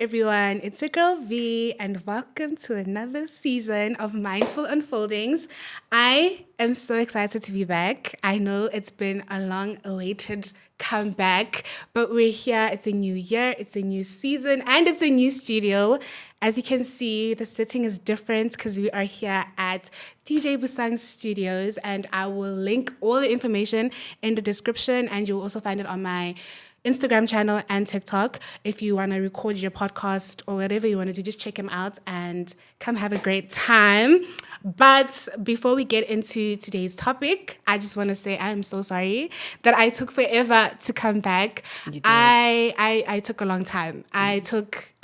everyone? It's your girl V, and welcome to another season of Mindful Unfoldings. I am so excited to be back. I know it's been a long-awaited comeback, but we're here. It's a new year, it's a new season, and it's a new studio. As you can see, the setting is different because we are here at DJ Busang Studios, and I will link all the information in the description, and you'll also find it on my Instagram channel and TikTok. If you want to record your podcast or whatever you want to do, just check them out and come have a great time. But before we get into today's topic, I just want to say I am so sorry that I took forever to come back. You did. I took a long time. I took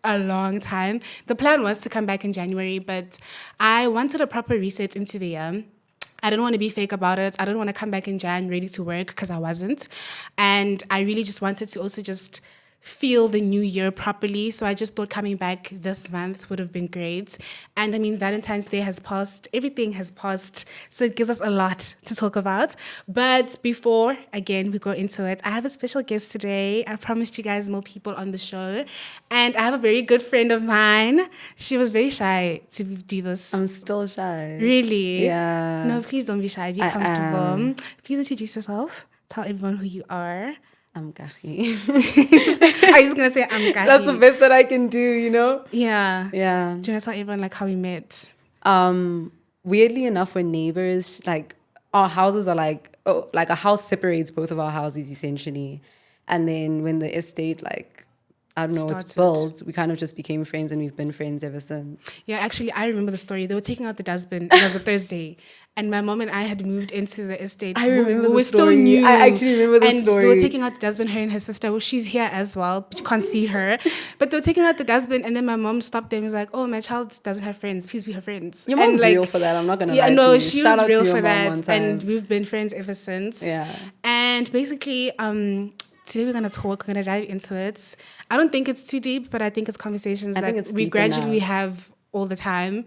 a long time. The plan was to come back in January, but I wanted a proper reset into the year. I didn't want to be fake about it. I didn't want to come back in Jan ready to work because I wasn't. And I really just wanted to also just feel the new year properly. So I just thought coming back this month would have been great. And I mean, Valentine's Day has passed. Everything has passed. So it gives us a lot to talk about. But before, again, we go into it, I have a special guest today. I promised you guys more people on the show. And I have a very good friend of mine. She was very shy to do this. I'm still shy. Really? Yeah. No, please don't be shy. Be comfortable. Please introduce yourself. Tell everyone who you are. I'm Kahi. I was just going to say I'm Kahi. That's the best that I can do, you know? Yeah. Yeah. Do you want to tell everyone like how we met? Weirdly enough, we're neighbors. Like, our houses are like a house separates both of our houses, essentially. And then when the estate, like, I don't know, was Started. built, we kind of just became friends, and we've been friends ever since. Yeah, actually, I remember the story. They were taking out the dustbin. It was a Thursday. And my mom and I had moved into the estate. I remember we the were story. still new. I actually remember the and story. they were taking out the dustbin, her and her sister. Well, she's here as well, but you can't see her. But they were taking out the dustbin, and then my mom stopped them and was like, oh, my child doesn't have friends. Please be her friends. Your and mom's like, real for that. I'm not going to yeah, lie to no, you. she Shout was out to real your for mom that. one time. And we've been friends ever since. Yeah. And basically, today we're going to talk, we're going to dive into it. I don't think it's too deep, but I think it's conversations I think that it's we deep gradually enough. have all the time.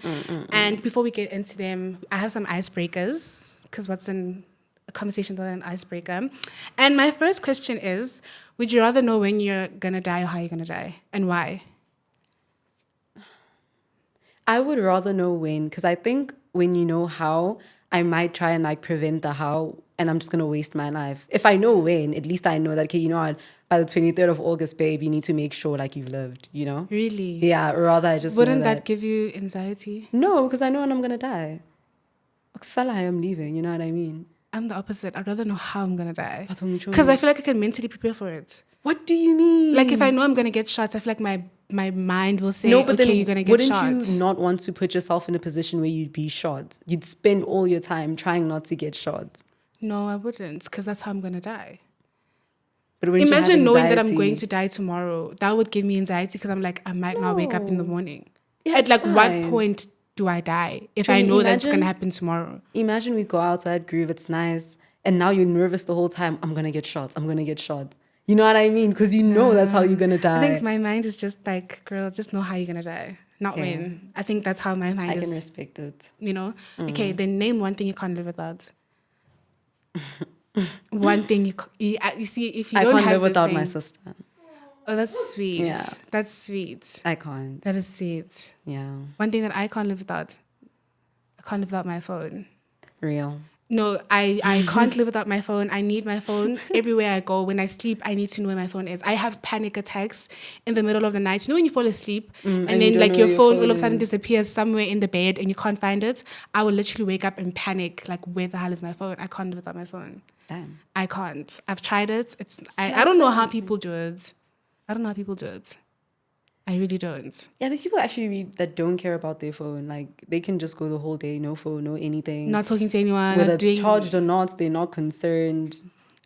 And before we get into them, I have some icebreakers, because what's in a conversation without an icebreaker? And my first question is, would you rather know when you're going to die or how you're going to die? And why? I would rather know when, because I think when you know how, I might try and like prevent the how, and I'm just going to waste my life. If I know when, at least I know that, okay, you know what, by the 23rd of August, babe, you need to make sure like you've lived, you know? Really? Yeah, rather I just Wouldn't know that give you anxiety? No, because I know when I'm going to die. Salah, I am leaving, you know what I mean? I'm the opposite. I'd rather know how I'm going to die. Because Because I feel like I can mentally prepare for it. what do you mean? Like if I know I'm going to get shot, I feel like my mind will say, no, but okay, then you're going to get wouldn't shot. you not want to put yourself in a position where you'd be shot? You'd spend all your time trying not to get shot. No, I wouldn't, because that's how I'm going to die. But wouldn't you have Imagine knowing that I'm anxiety? going to die tomorrow. That would give me anxiety because I'm like, I might not wake up in the morning. Yeah, At it's like what fine. point do I die if Can I you know that's imagine? going to happen tomorrow? Imagine we go outside, groove, it's nice, and now you're nervous the whole time. I'm gonna get shot. I'm gonna get shot. You know what I mean? Because you know that's how you're gonna die. I think my mind is just like, girl, just know how you're going to die. Not Okay. when. I think that's how my mind I is. can respect it. You know? Okay, then name one thing you can't live without. One thing you see, if you I don't can't have live this without thing, my sister. oh, that's sweet. Yeah. That's sweet. I can't. That is sweet. Yeah. One thing that I can't live without. I can't live without my phone. Real. No, I can't live without my phone. I need my phone everywhere I go. When I sleep, I need to know where my phone is. I have panic attacks in the middle of the night. You know when you fall asleep and and you then don't like know your where your phone phone all of a sudden is. disappears somewhere in the bed and you can't find it? I will literally wake up and panic. Like, where the hell is my phone? I can't live without my phone. Damn. I can't. I've tried it. I don't know how people do it. I don't know how people do it. I really don't. Yeah, there's people actually that don't care about their phone. Like they can just go the whole day, no phone, no anything. Not talking to anyone. Whether Not it's doing. charged or not, they're not concerned.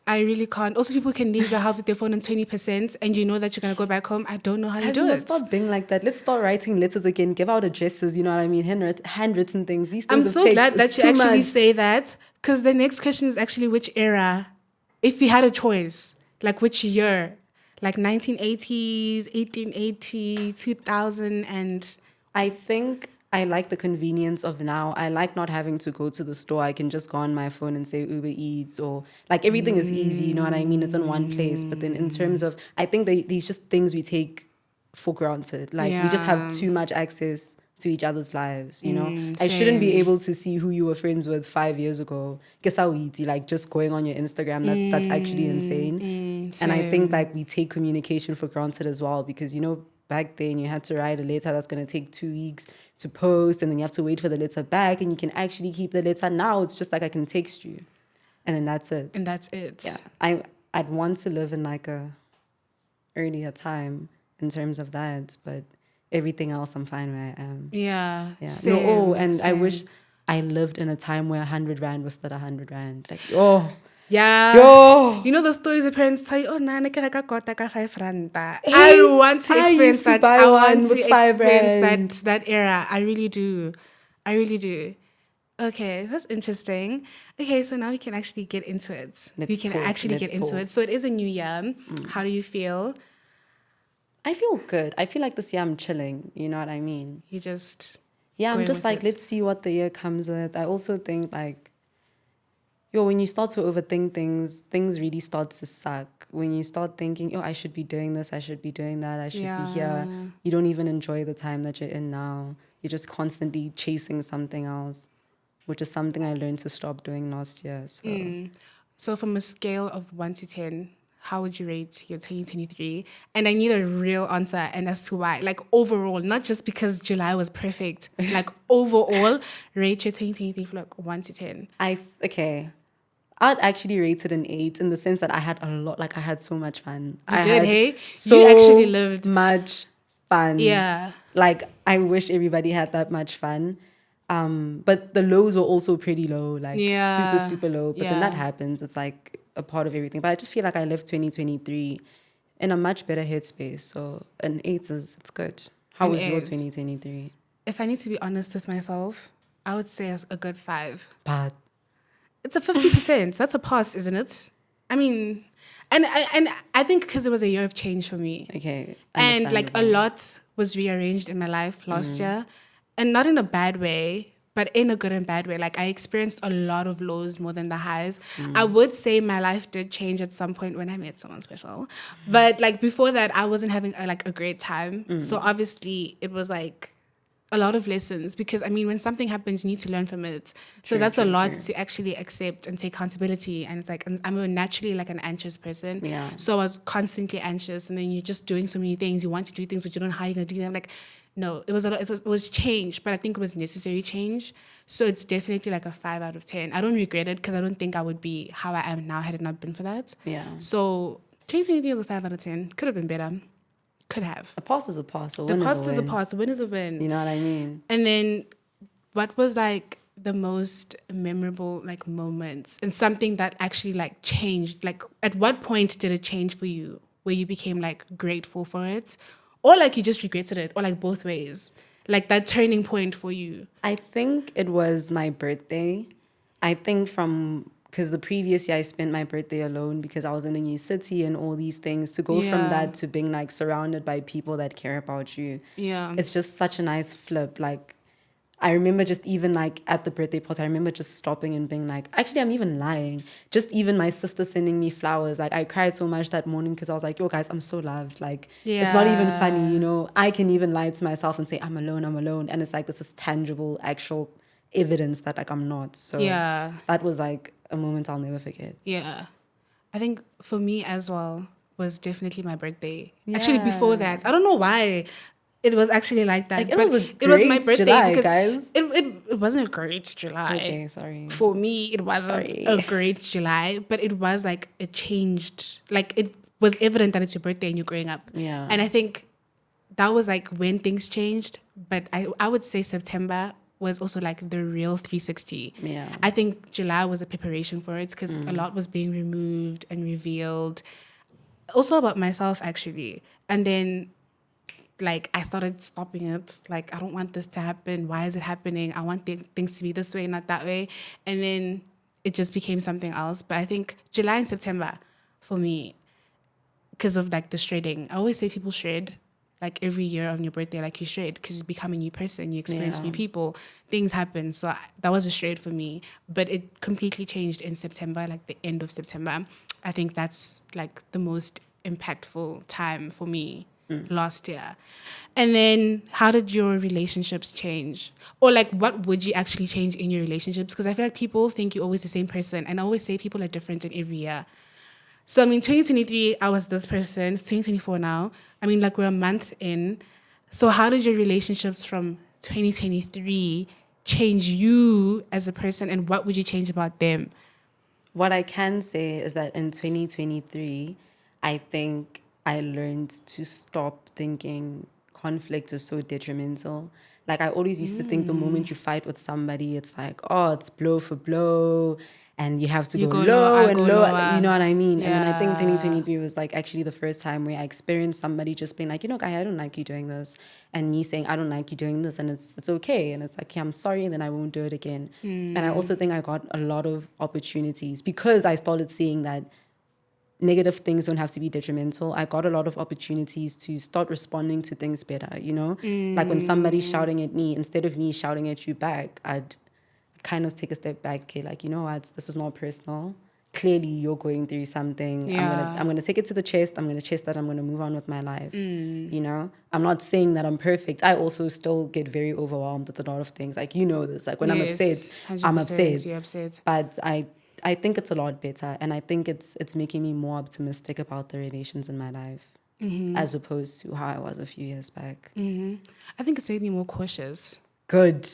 I really can't. Also, people can leave the house with their phone on 20% and you know that you're going to go back home. I don't know how you Guys, do we it. must stop being like that. Let's start writing letters again. Give out addresses. You know what I mean? Handwritten things. These things. I'm of so text, glad that it's you too actually much. say that, because the next question is actually which era, if you had a choice, like which year, like 1980s, 1880, 2000, and I think I like the convenience of now. I like not having to go to the store. I can just go on my phone and say Uber Eats, or like everything is easy. You know what I mean? It's in one place. But then in terms of, I think these just things we take for granted. Like we just have Yeah. too much access to each other's lives, you know. I shouldn't be Same. able to see who you were friends with 5 years ago. Guess how easy, like just going on your Instagram, that's actually insane. And I think Same. like we take communication for granted as well because, you know, back then you had to write a letter that's going to take 2 weeks to post, and then you have to wait for the letter back, and you can actually keep the letter. Now it's just like I can text you and then that's it. And that's it. Yeah. I'd want to live in like a earlier time in terms of that, but everything else I'm fine where I am. Yeah. Yeah. Same. No, oh, and I same. wish I lived in a time where 100 Rand was still 100 Rand. Like, oh, Yeah. yo. You know the stories the parents tell you, oh, nana, ka kota ka 5 rand. Hey, I want to I experience used to that. buy I one want with to 5 experience Rand. that era. I really do. I really do. Okay, that's interesting. Okay, so now we can actually get into it. We Let's can talk. actually get into it. So it is a new year. How do you feel? I feel good. I feel like this year I'm chilling. You know what I mean? You just Yeah, I'm going just with like, it. let's see what the year comes with. I also think like, yo, when you start to overthink things, things really start to suck. When you start thinking, oh, I should be doing this, I should be doing that, I should be here, Yeah. you don't even enjoy the time that you're in now. You're just constantly chasing something else, which is something I learned to stop doing last year. So So from a scale of 1 to 10, how would you rate your 2023? And I need a real answer and as to why. Like overall, not just because July was perfect. Like overall, rate your 2023 from like 1 to 10. okay. I'd actually rate it an 8 in the sense that I had a lot, like I had so much fun. You I did, had hey? You actually so lived. much fun. Yeah. Like I wish everybody had that much fun. But the lows were also pretty low, like super, Yeah. super low. But then that Yeah. happens. It's like a part of everything. But I just feel like I left 2023 in a much better headspace. So an 8 it's good. How An was your 8. 2023? If I need to be honest with myself, I would say a good 5. But It's a 50%. That's a pass, isn't it? I mean, and I think because it was a year of change for me. okay, And like a understandable. lot was rearranged in my life last year. And not in a bad way, but in a good and bad way. Like I experienced a lot of lows more than the highs. I would say my life did change at some point when I met someone special. But like before that, I wasn't having a great time. So obviously it was like a lot of lessons because I mean when something happens you need to learn from it, so True, that's a true, lot true. to actually accept and take accountability. And it's like I'm a naturally like an anxious person, Yeah. so I was constantly anxious, and then you're just doing so many things, you want to do things but you don't know how you're gonna do them. Like no, it was a lot, it was change, but I think it was necessary change. So it's definitely like a 5 out of 10. I don't regret it because I don't think I would be how I am now had it not been for that. Yeah. So 2023 was a 5 out of 10. Could have been better, could have. A pass is a pass. A The win is a past is the win. past, the win is a win. You know what I mean? And then what was like the most memorable like moments and something that actually like changed? Like at what point did it change for you where you became like grateful for it? Or like you just regretted it, or like both ways? Like that turning point for you. I think it was my birthday. I think because the previous year I spent my birthday alone because I was in a new city and all these things. To go from Yeah. that to being like surrounded by people that care about you, Yeah. it's just such a nice flip. Like I remember just even like at the birthday party, I remember just stopping and being like, actually, I'm even lying. Just even my sister sending me flowers. Like I cried so much that morning because I was like, yo, guys, I'm so loved. Like it's not even funny, you know. I can even lie to myself and say, I'm alone, I'm alone. And it's like, this is tangible, actual evidence that like I'm not. So Yeah. that was like a moment I'll never forget. Yeah. I think for me as well was definitely my birthday. Actually, before that, I don't know why it was actually like that. Like, it but was a it was my great birthday July, because guys. it wasn't a great July. Okay, sorry. For me, it wasn't Sorry. a great July, but it was like it changed. Like it was evident that it's your birthday and you're growing up. Yeah. And I think that was like when things changed. But I would say September was also like the real 360. Yeah. I think July was a preparation for it because a lot was being removed and revealed. Also about myself, actually. And then like I started stopping it. Like, I don't want this to happen. Why is it happening? I want things to be this way, not that way. And then it just became something else. But I think July and September for me, because of like the shredding. I always say people shred like every year on your birthday, like you shred because you become a new person, you experience Yeah. new people, things happen. So that was a shred for me, but it completely changed in September, like the end of September. I think that's like the most impactful time for me. last year. And then how did your relationships change? Or like, what would you actually change in your relationships? Because I feel like people think you're always the same person. And I always say people are different in every year. So, I mean, 2023, I was this person. It's 2024 now. I mean, like, we're a month in. So, how did your relationships from 2023 change you as a person? And what would you change about them? What I can say is that in 2023, I think I learned to stop thinking conflict is so detrimental. Like I always used to think the moment you fight with somebody, it's like, oh, it's blow for blow and you have to You go go low, low I and go low, you know lower. what I mean? And then I think Yeah. 2023 was like actually the first time where I experienced somebody just being like, you know, guy, I don't like you doing this. And me saying, I don't like you doing this. And it's okay. And it's like, yeah, I'm sorry. And then I won't do it again. And I also think I got a lot of opportunities because I started seeing that negative things don't have to be detrimental. I got a lot of opportunities to start responding to things better, you know? Like when somebody's shouting at me, instead of me shouting at you back, I'd kind of take a step back, okay, like, you know what, this is not personal. Clearly you're going through something. Yeah. I'm gonna take it to the chest. I'm gonna chest that. I'm gonna move on with my life. You know? I'm not saying that I'm perfect. I also still get very overwhelmed with a lot of things. Like you know this. Like when I'm upset, Yes, I'm 100%. upset. You're upset. But I think it's a lot better, and I think it's making me more optimistic about the relations in my life, as opposed to how I was a few years back. I think it's made me more cautious. Good.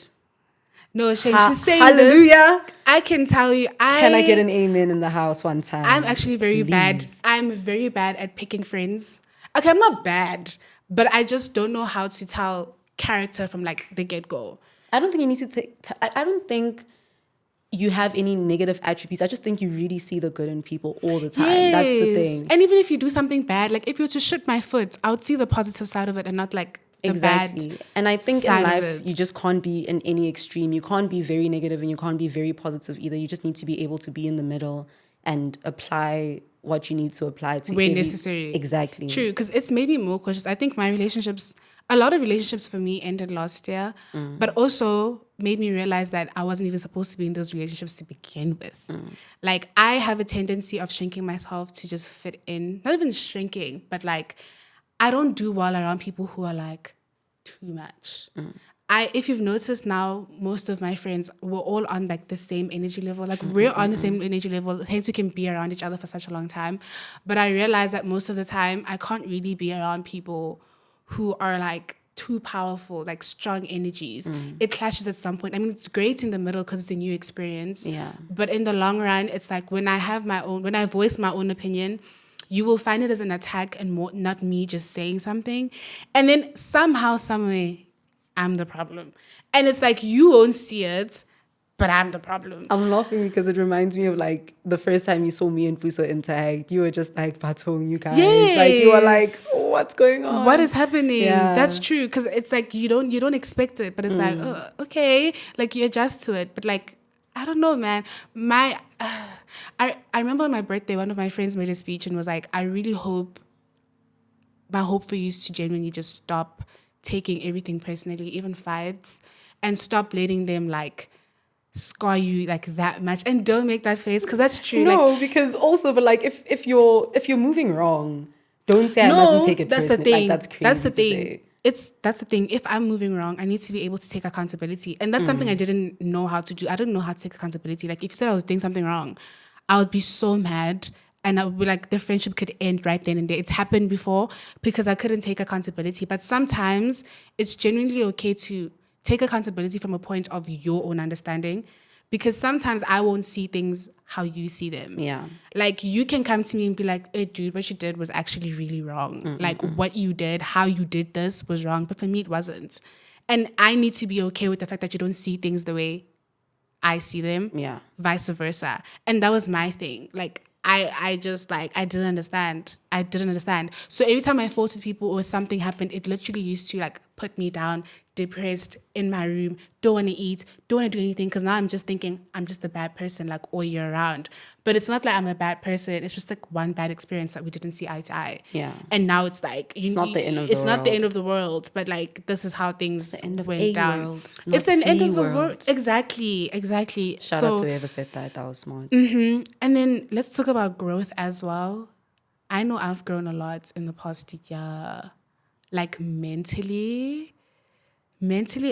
No, shame. She's saying Hallelujah. this. I can tell you, Can I get an amen in the house one time? I'm actually very bad. Please. I'm very bad at picking friends. Okay, I'm not bad, but I just don't know how to tell character from like the get go. I don't think you need to take. I don't think you have any negative attributes. I just think you really see the good in people all the time. That's the Yes. thing. And even if you do something bad, like if you were to shoot my foot, I would see the positive side of it and not like the Exactly. bad And I think in side of life, it. you just can't be in any extreme. You can't be very negative and you can't be very positive either. You just need to be able to be in the middle and apply what you need to apply to When necessary. Exactly. True, because it's made me more cautious. I think my relationships, a lot of relationships for me ended last year, but also made me realize that I wasn't even supposed to be in those relationships to begin with. Like, I have a tendency of shrinking myself to just fit in, not even shrinking, but like, I don't do well around people who are like too much. If you've noticed now, most of my friends were all on like the same energy level. Like we're on the same energy level, hence we can be around each other for such a long time. But I realized that most of the time I can't really be around people who are like too powerful, like strong energies. It clashes at some point. I mean, it's great in the middle because it's a new experience. Yeah. But in the long run, it's like when I voice my own opinion, you will find it as an attack and more, not me just saying something. And then somehow, someway, I'm the problem. And it's like you won't see it, but I'm the problem. I'm laughing because it reminds me of like the first time you saw me and Puso interact. You were just like, Batong, you guys. Like you were like, Yes. oh, what's going on? What is happening? Yeah. That's true. Because it's like you don't expect it, but it's like, oh, okay. Like you adjust to it. But like, I don't know, man. I remember on my birthday, one of my friends made a speech and was like, I really hope, my hope for you is to genuinely just stop taking everything personally, even fights, and stop letting them like scar you like that much. And don't make that face because that's true. No, Like, because also, but like if you're moving wrong, don't say I mustn't take it that's the personally. thing. Like that's crazy. That's the to thing. say. That's the thing. If I'm moving wrong, I need to be able to take accountability. And that's something I didn't know how to do. I didn't know how to take accountability. Like if you said I was doing something wrong, I would be so mad. And I would be like, the friendship could end right then and there. It's happened before because I couldn't take accountability. But sometimes it's genuinely okay to take accountability from a point of your own understanding. Because sometimes I won't see things how you see them. Yeah. Like you can come to me and be like, hey, dude, what you did was actually really wrong. Like what you did, how you did this was wrong. But for me, it wasn't. And I need to be okay with the fact that you don't see things the way I see them. Yeah. Vice versa. And that was my thing. Like I just like, I didn't understand. So every time I fought with people or something happened, it literally used to like put me down, depressed in my room, don't want to eat, don't want to do anything. Because now I'm just thinking I'm just a bad person like all year round. But it's not like I'm a bad person. It's just like one bad experience that we didn't see eye to eye. Yeah. And now it's like, It's not the end of the it's not the world. end of the world. But like, this is how things the end of went a down. world, not It's an end the of the world. world. Exactly. Shout out to whoever said that. That was smart. And then let's talk about growth as well. I know I've grown a lot in the past year. like mentally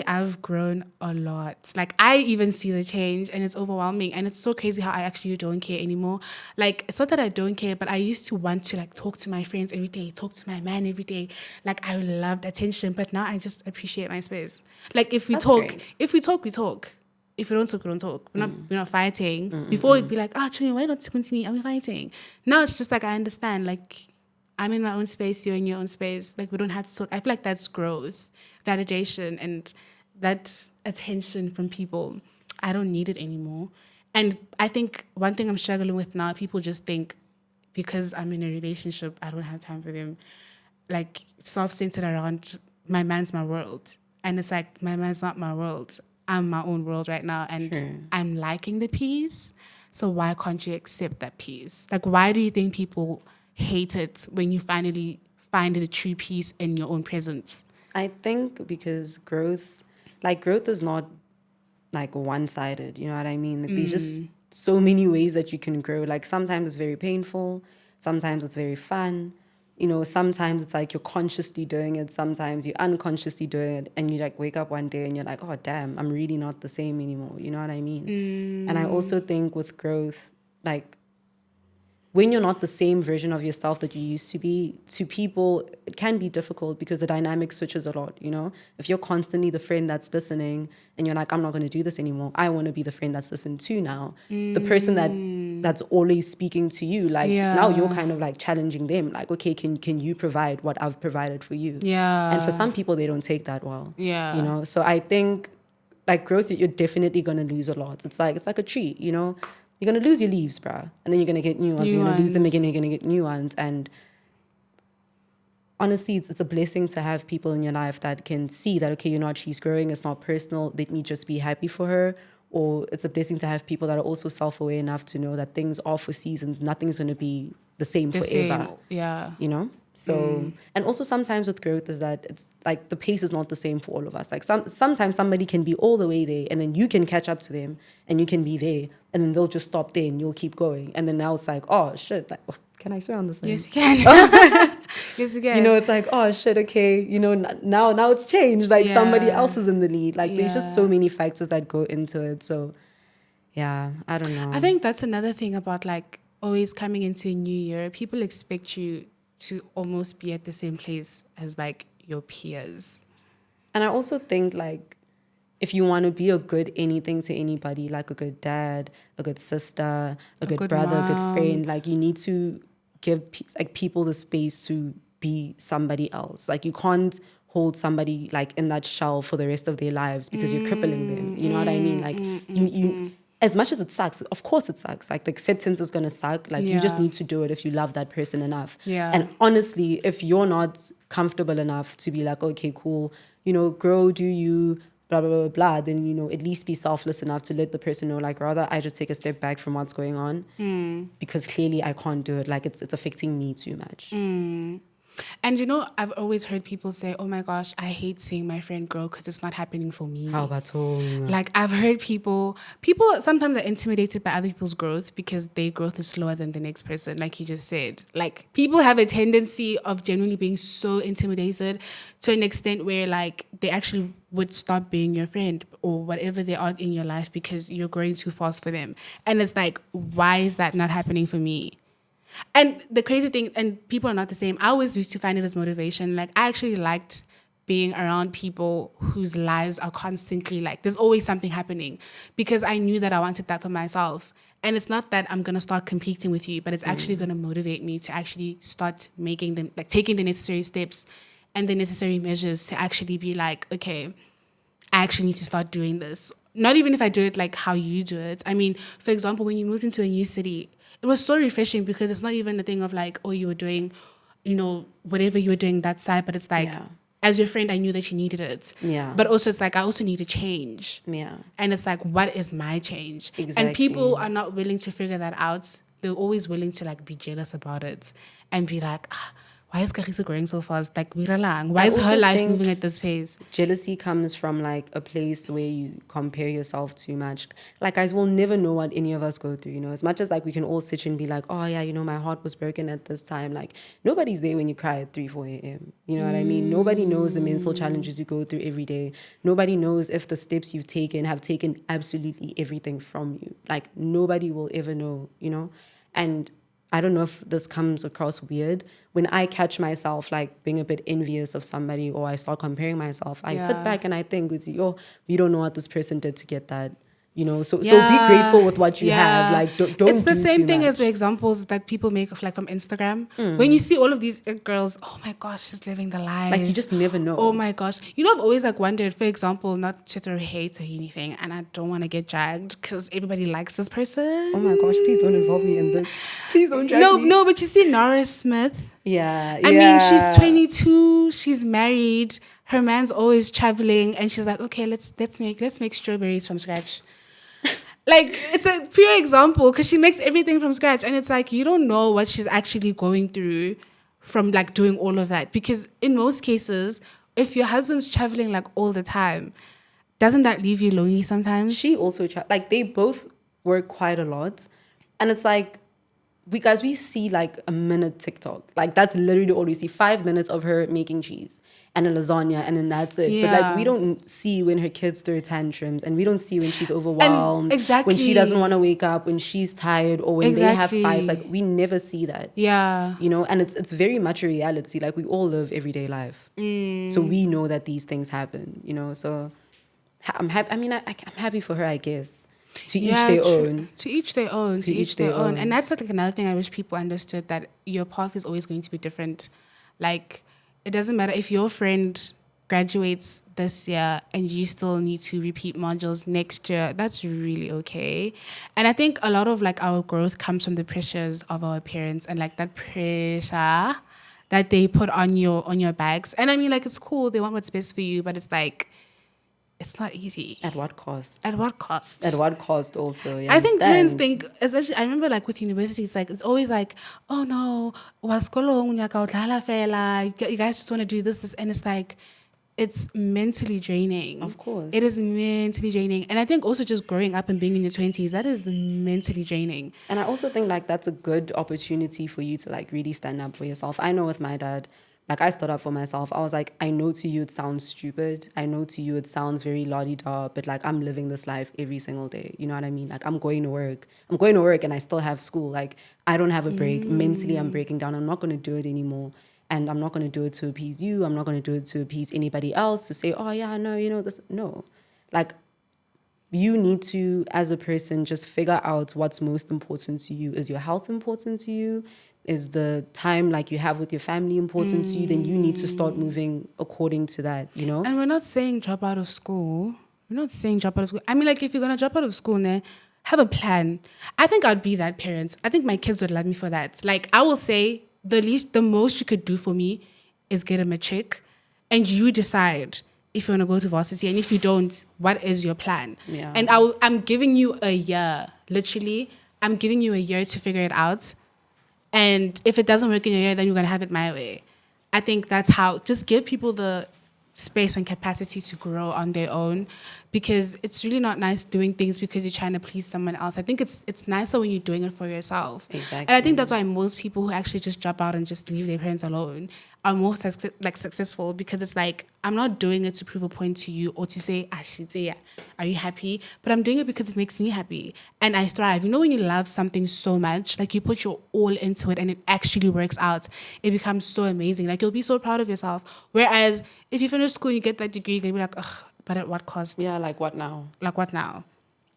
I've grown a lot. Like I even see the change and it's overwhelming, and it's so crazy how I actually don't care anymore. Like it's not that I don't care, but I used to want to like talk to my friends every day, talk to my man every day. Like I loved attention, but now I just appreciate my space. Like if we That's talk, great. we talk. If we don't talk, we don't talk. We're not fighting. Before it'd be like, Chuni, why not talking to me? Are we fighting? Now it's just like I understand. Like I'm in my own space, you're in your own space. Like we don't have to talk. I feel like that's growth, validation, and that's attention from people. I don't need it anymore. And I think one thing I'm struggling with now, people just think because I'm in a relationship, I don't have time for them. Like self-centered around my man's my world. And it's like my man's not my world. I'm my own world right now, and True. I'm liking the peace. So why can't you accept that peace? Like why do you think people hate it when you finally find the true peace in your own presence? I think because growth is not like one-sided, you know what I mean? Like, there's just so many ways that you can grow. Like sometimes it's very painful, sometimes it's very fun. You know, sometimes it's like you're consciously doing it, sometimes you're unconsciously doing it, and you like wake up one day and you're like, oh damn, I'm really not the same anymore. You know what I mean? And I also think with growth, like when you're not the same version of yourself that you used to be, to people, it can be difficult because the dynamic switches a lot, you know? If you're constantly the friend that's listening and you're like, I'm not going to do this anymore, I want to be the friend that's listened to now. The person that's always speaking to you, like now you're Yeah. kind of like challenging them, like, okay, can you provide what I've provided for you? Yeah. And for some people, they don't take that well, Yeah. you know? So I think like growth, you're definitely going to lose a lot. It's like a tree, you know? You're going to lose your leaves, bruh. And then you're going to get new ones. New You're going to lose them ones. again. You're going to get new ones. And honestly, it's a blessing to have people in your life that can see that, okay, you know what, she's growing. It's not personal. Let me just be happy for her. Or it's a blessing to have people that are also self-aware enough to know that things are for seasons. Nothing's going to be the same The forever. same. Yeah. You know? So, and also sometimes with growth is that it's like the pace is not the same for all of us. Like sometimes somebody can be all the way there and then you can catch up to them and you can be there and then they'll just stop there and you'll keep going. And then now it's like, oh shit, like, can I swear on this thing? Yes, you can. Yes, you can. You know, it's like, oh shit, okay, you know, now it's changed. Like somebody Yeah. else is in the lead. Like there's just so Yeah. many factors that go into it. So yeah, I don't know. I think that's another thing about like always coming into a new year. People expect you to almost be at the same place as like your peers. And I also think like if you want to be a good anything to anybody, like a good dad, a good sister, a good good brother, a good mom. friend, like you need to give like people the space to be somebody else. Like you can't hold somebody like in that shell for the rest of their lives because you're crippling them. You know what I mean? Like you as much as it sucks, of course it sucks. Like the acceptance is gonna suck. Like you just Yeah. need to do it if you love that person enough. Yeah. And honestly, if you're not comfortable enough to be like, okay, cool, you know, grow, do you, blah, blah, blah, blah, then, you know, at least be selfless enough to let the person know, like, rather I just take a step back from what's going on because clearly I can't do it. Like, it's affecting me too much. And you know, I've always heard people say, oh my gosh, I hate seeing my friend grow because it's not happening for me. How about all? Like I've heard people sometimes are intimidated by other people's growth because their growth is slower than the next person, like you just said. Like people have a tendency of genuinely being so intimidated to an extent where like they actually would stop being your friend or whatever they are in your life because you're growing too fast for them. And it's like, why is that not happening for me? And the crazy thing, and people are not the same. I always used to find it as motivation. Like I actually liked being around people whose lives are constantly like, there's always something happening because I knew that I wanted that for myself. And it's not that I'm going to start competing with you, but it's actually going to motivate me to actually start making them, like taking the necessary steps and the necessary measures to actually be like, okay, I actually need to start doing this. Not even if I do it like how you do it. I mean, for example, when you moved into a new city, it was so refreshing because it's not even a thing of like, oh, you were doing, you know, whatever you were doing that side, but it's like, Yeah. as your friend, I knew that you needed it. Yeah. But also it's like, I also need to change. Yeah. And it's like, what is my change? Exactly. And people are not willing to figure that out. They're always willing to like be jealous about it and be like, why is Kagiso growing so fast? Like, Wiralang, why I is her also life think moving at this pace? jealousy comes from like a place where you compare yourself too much. Like, guys, we'll never know what any of us go through, you know, as much as like we can all sit and be like, oh yeah, you know, my heart was broken at this time. Like, nobody's there when you cry at 3 4 a.m. You know what I mean? Nobody knows the mental challenges you go through every day. Nobody knows if the steps you've taken have taken absolutely everything from you. Like, nobody will ever know, you know. And I don't know if this comes across weird. When I catch myself like being a bit envious of somebody or I start comparing myself, I sit Yeah. back and I think, oh, you don't know what this person did to get that. You know, so be Yeah, grateful with what you have. yeah. Like, don't It's the do same too thing as the much. examples that people make of like from Instagram. When you see all of these girls, oh my gosh, she's living the Like, you life. just never Oh know. my gosh. You know, I've always like wondered, for example, not to throw hate or anything, and I don't want to get dragged because everybody likes this person. Oh my gosh, please don't involve me in this. Please don't drag No, me. no, but you see Norris Smith. Yeah, I mean, she's yeah. 22, she's married, her man's always traveling, and she's like, okay, let's make strawberries from scratch. Like, it's a pure example because she makes everything from scratch, and it's like you don't know what she's actually going through from like doing all of that, because in most cases, if your husband's traveling like all the time, doesn't that leave you lonely sometimes? She also like they both work quite a lot, and it's like we see like a minute TikTok, like that's literally all we see. 5 minutes of her making cheese and a lasagna, and then that's it. But like we Yeah. don't see when her kids throw tantrums, and we don't see when she's And overwhelmed, when she doesn't want to wake up, when she's tired, or when they have fights. Like, exactly. we never see that. Yeah. You know, and it's very much a reality. Like, we all live everyday life, so we know that these things happen, you know. So I'm happy. I mean, I'm happy for her, I guess. To each Yeah, their true. own. To each their own. To To each each their their own. And own. that's like another thing I wish people understood, that your path is always going to be different. Like, it doesn't matter if your friend graduates this year and you still need to repeat modules next year. That's really okay. And I think a lot of like our growth comes from the pressures of our parents, and like that pressure that they put on your backs. And I mean, like, it's cool, they want what's best for you, but it's like, it's not easy. At what cost? At what cost? At what cost also, you I think parents understand? think, especially, I remember like with universities, like it's always like, oh no, waskolong nyaka udlala fela. You guys just want to do this, and it's like, it's mentally draining. Of course. It is mentally draining. And I think also just growing up and being in your 20s, that is mentally draining. And I also think like that's a good opportunity for you to like really stand up for yourself. I know with my dad, like I stood up for myself. I was like, I know to you it sounds stupid. I know to you it sounds very la-di-da, but like I'm living this life every single day. You know what I mean? Like I'm going to work. I'm going to work and I still have school. Like I don't have a break. Mentally I'm breaking down. I'm not going to do it anymore. And I'm not going to do it to appease you. I'm not going to do it to appease anybody else to say, oh yeah, no, you know this. No. Like you need to, as a person, just figure out what's most important to you. Is your health important to you? Is the time like you have with your family important to you? Then you need to start moving according to that, you know? And we're not saying drop out of school. We're not saying drop out of school. I mean, like, if you're going to drop out of school, have a plan. I think I'd be that parent. I think my kids would love me for that. Like, I will say the most you could do for me is get a matric, and you decide if you want to go to varsity. And if you don't, what is your plan? Yeah. And I'm giving you a year, literally. I'm giving you a year to figure it out. And if it doesn't work in a year, then you're going to have it my way. I think that's how, just give people the space and capacity to grow on their own, because it's really not nice doing things because you're trying to please someone else. I think it's nicer when you're doing it for yourself. Exactly. And I think that's why most people who actually just drop out and just leave their parents alone are more successful, because it's like, I'm not doing it to prove a point to you or to say, are you happy? But I'm doing it because it makes me happy and I thrive. You know, when you love something so much, like you put your all into it and it actually works out, it becomes so amazing. Like, you'll be so proud of yourself. Whereas if you finish school and you get that degree, you're going to be like, ugh, but at what cost? Yeah, like what now? Like, what now?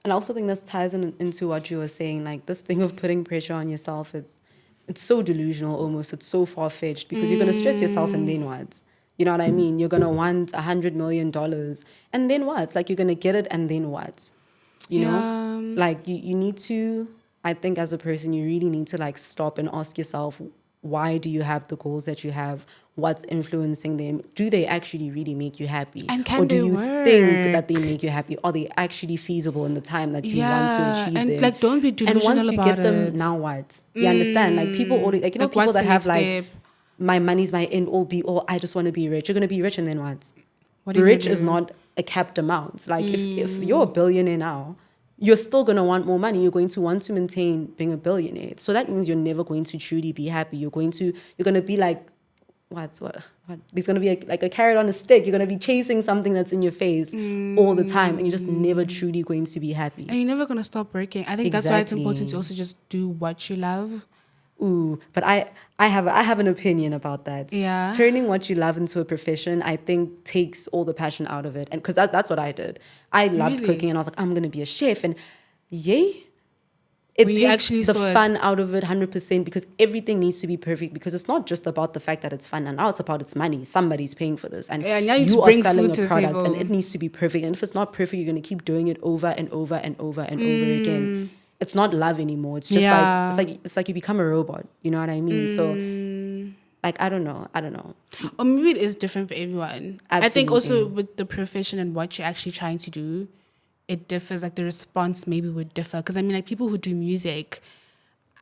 And I also think this ties into what you were saying, like this thing of putting pressure on yourself. It's so delusional almost. It's so far-fetched because you're going to stress yourself and then what? You know what I mean? You're going to want $100 million and then what? Like, you're going to get it and then what? You know? Like, you need to, I think as a person, you really need to like stop and ask yourself, why do you have the goals that you have? What's influencing them? Do they actually really make you happy? And can or do they you work? think that they make you happy? Are they actually feasible in the time that you want to achieve and them? like, don't be And delusional once you about get them, it. now what? You understand? Like, people already, like, you know, Like, people what's that the have next like step? my money's my end all be all. I just want to be rich. You're going to be rich and then what? What are you Rich gonna is do? not a capped amount. Like if you're a billionaire now, you're still going to want more money. You're going to want to maintain being a billionaire. So that means you're never going to truly be happy. You're going to be like, what? There's going to be like a carrot on a stick. You're going to be chasing something that's in your face all the time. And you're just never truly going to be happy. And you're never gonna stop working. I think that's why it's important Exactly. to also just do what you love. Ooh, but I have an opinion about that. Yeah. Turning what you love into a profession, I think takes all the passion out of it. And because that's what I did. I loved Really? cooking and I was like, I'm gonna be a chef. And yay. It When you takes actually the saw it. fun out of it 100% because everything needs to be perfect because it's not just about the fact that it's fun and now it's about its money. Somebody's paying for this and Yeah, now you need you to are bring selling food a to the product and table. it needs to be perfect. And if it's not perfect, you're going to keep doing it over and over and over and over again. It's not love anymore. It's just Yeah. it's like you become a robot. You know what I mean? So like I don't know. Or maybe it is different for everyone. I think also Absolutely. with the profession and what you're actually trying to do, it differs. Like the response maybe would differ. Because I mean, like people who do music,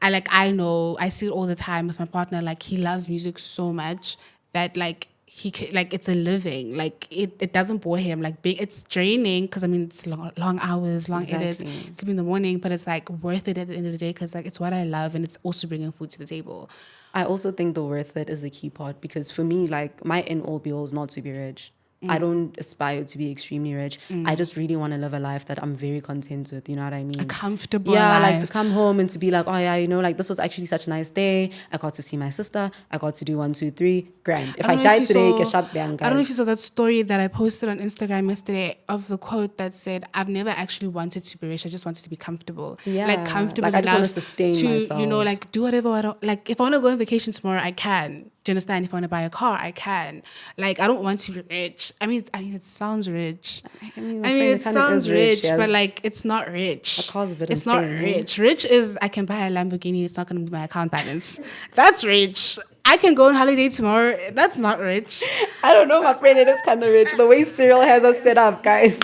I know I see it all the time with my partner. Like he loves music so much that like it's a living. Like it doesn't bore him. Like it's draining because I mean it's long hours, long edits, Exactly. sleep in the morning. But it's like worth it at the end of the day because like it's what I love and it's also bringing food to the table. I also think the worth it is the key part because for me, like my end all be all is not to be rich. I don't aspire to be extremely rich. I just really want to live a life that I'm very content with. You know what I mean? A comfortable Yeah, like to life. come home and to be like, oh yeah, you know, like this was actually such a nice day. I got to see my sister. I got to do 1, 2, 3. Grand. If I don't know die you today, saw- get shot down, I don't know if guys. you saw that story that I posted on Instagram yesterday of the quote that said, "I've never actually wanted to be rich. I just wanted to be comfortable. Yeah, Like comfortable like I just want to enough sustain to, you know, myself. like do whatever I don't like. If I want to go on vacation tomorrow, I can. Do you understand? If I want to buy a car, I can. Like I don't want to be rich. I mean, it sounds rich. I mean, my I mean, friend, it it kind of sounds is rich. rich, but Yes. like it's not rich. A car's a bit It's not insane, hey? rich. Rich is I can buy a Lamborghini. It's not going to move my account balance. That's rich. I can go on holiday tomorrow. That's not rich. I don't know, my friend. It is kind of rich. The way Cyril has us set up, guys.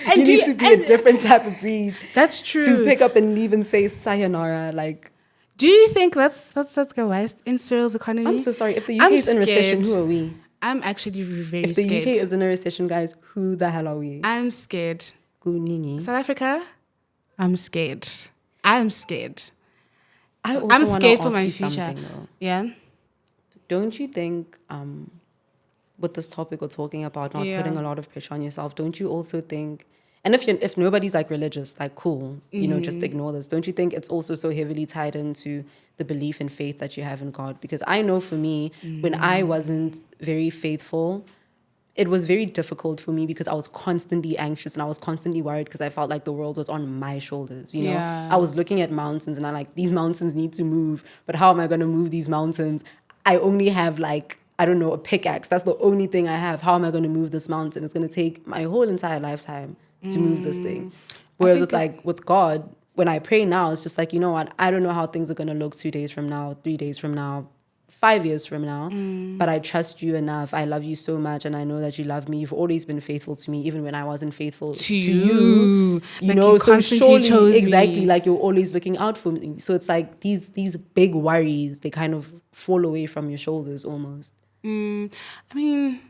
And You do need you- to be a different type of breed That's to true. pick up and leave and say sayonara. Like, Do you think let's go west in Cyril's economy? I'm so sorry. If the I'm UK is in recession, scared. who are we? I'm actually very If the scared. UK is in a recession, guys, who the hell are we? I'm scared. Kunini. South Africa, I'm scared. I'm scared. I I'm also want to scared for ask my you future. something though. Yeah. Don't you think, with this topic we're talking about, not Yeah. putting a lot of pressure on yourself, don't you also think, and if nobody's like religious, like cool, you know, just ignore this. Don't you think it's also so heavily tied into the belief and faith that you have in God? Because I know for me, when I wasn't very faithful, it was very difficult for me because I was constantly anxious and I was constantly worried because I felt like the world was on my shoulders. You know, Yeah. I was looking at mountains and I'm like, these mountains need to move, but how am I going to move these mountains? I only have like, I don't know, a pickaxe. That's the only thing I have. How am I going to move this mountain? It's going to take my whole entire lifetime to move this thing. Whereas with God, when I pray now, it's just like, you know what? I don't know how things are going to look 2 days from now, 3 days from now, 5 years from now, but I trust you enough. I love you so much, and I know that you love me. You've always been faithful to me, even when I wasn't faithful to you. You Like know, you so constantly surely, chose exactly, me. like you're always looking out for me. So it's like these big worries, they kind of fall away from your shoulders almost. I mean,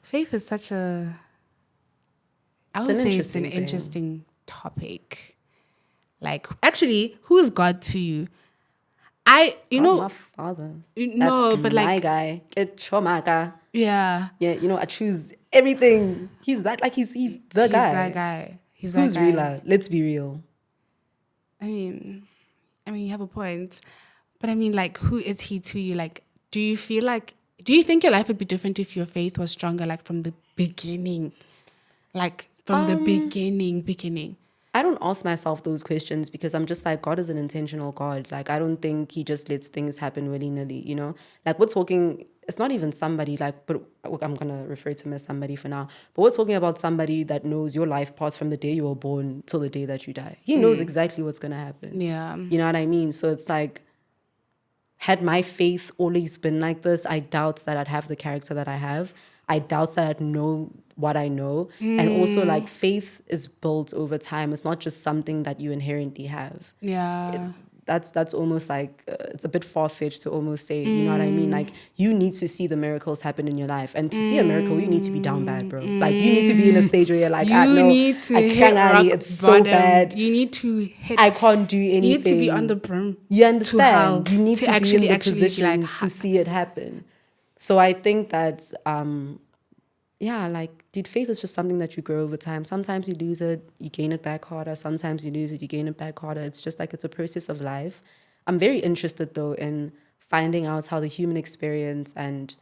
faith is such a. I It's would an say it's an interesting thing. interesting topic. Like, actually, who is God to you? You God's know, my father. no, That's but my like, guy. Get chomaka. yeah, Yeah, you know, I choose everything. He's that, like he's the he's guy. that guy. He's that Who's guy. realer? Let's be real. I mean, you have a point, but I mean, like, who is he to you? Like, do you think your life would be different if your faith was stronger, like from the beginning, like from the beginning? I don't ask myself those questions because I'm just like, God is an intentional God. Like, I don't think he just lets things happen willy-nilly, you know? Like, we're talking, it's not even somebody, like, but I'm going to refer to him as somebody for now. But we're talking about somebody that knows your life path from the day you were born till the day that you die. He knows exactly what's going to happen. Yeah. You know what I mean? So it's like, had my faith always been like this, I doubt that I'd have the character that I have. I doubt that I'd know what I know. And also, like, faith is built over time. It's not just something that you inherently have. Yeah. that's almost like it's a bit far-fetched to almost say, you know what I mean? Like, you need to see the miracles happen in your life, and to see a miracle, you need to be down bad, bro. Like, you need to be in a stage where you're like, You no, need to I hit can't, rock it's so bottom. bad. You need to hit. I can't do anything. You need to be on the brim. You To hell. understand? You need to be in the be position like, to see it happen. So I think that, yeah, like, dude, faith is just something that you grow over time. Sometimes you lose it, you gain it back harder. Sometimes you lose it, you gain it back harder. It's just like, it's a process of life. I'm very interested, though, in finding out how the human experience and